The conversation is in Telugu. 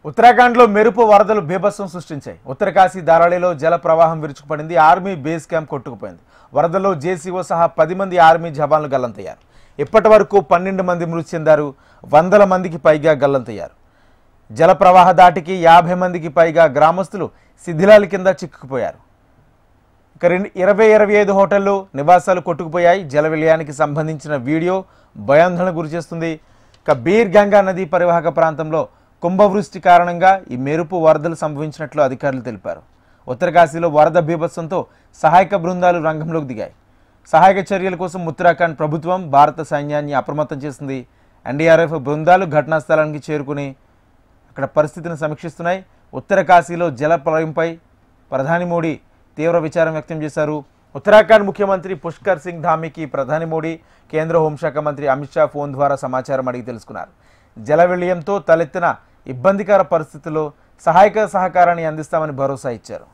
ఉత్తరాఖండ్లో మెరుపు వరదలు బీభత్సం సృష్టించాయి. ఉత్తరకాశీ దారాళిలో జల ప్రవాహం విరుచుకుపడింది. ఆర్మీ బేస్ క్యాంప్ కొట్టుకుపోయింది. వరదల్లో జేసీఓ సహా 10 మంది ఆర్మీ జవాన్లు గల్లంతయ్యారు. ఇప్పటి వరకు 12 మంది మృతి చెందారు. 100 మందికి పైగా గల్లంతయ్యారు. జల ప్రవాహ దాటికి 50 మందికి పైగా గ్రామస్తులు శిథిలాల కింద చిక్కుకుపోయారు. ఇక 25 హోటళ్లు నివాసాలు కొట్టుకుపోయాయి. జల విలయానికి సంబంధించిన వీడియో భయాందోళనకు గురిచేస్తుంది. ఇక బీర్ గంగా నది పరివాహక ప్రాంతంలో కుంభవృష్టి కారణంగా ఈ మెరుపు వరదలు సంభవించినట్లు అధికారులు తెలిపారు. ఉత్తరకాశీలో వరద బీభత్సంతో సహాయక బృందాలు రంగంలోకి దిగాయి. సహాయక చర్యల కోసం ఉత్తరాఖండ్ ప్రభుత్వం భారత సైన్యాన్ని అప్రమత్తం చేసింది. ఎన్డీఆర్ఎఫ్ బృందాలు ఘటనా స్థలానికి చేరుకుని అక్కడ పరిస్థితిని సమీక్షిస్తున్నాయి. ఉత్తరకాశీలో జల ప్రళయంపై ప్రధాని మోడీ తీవ్ర విచారం వ్యక్తం చేశారు. ఉత్తరాఖండ్ ముఖ్యమంత్రి పుష్కర్ సింగ్ ధామీకి ప్రధాని మోడీ కేంద్ర హోంశాఖ మంత్రి అమిత్ షా ఫోన్ ద్వారా సమాచారం అడిగి తెలుసుకున్నారు. జల విలయంతో తలెత్తిన ఇబ్బందికర పరిస్థితుల్లో సహాయక సహకారాన్ని అందిస్తామని భరోసా ఇచ్చారు.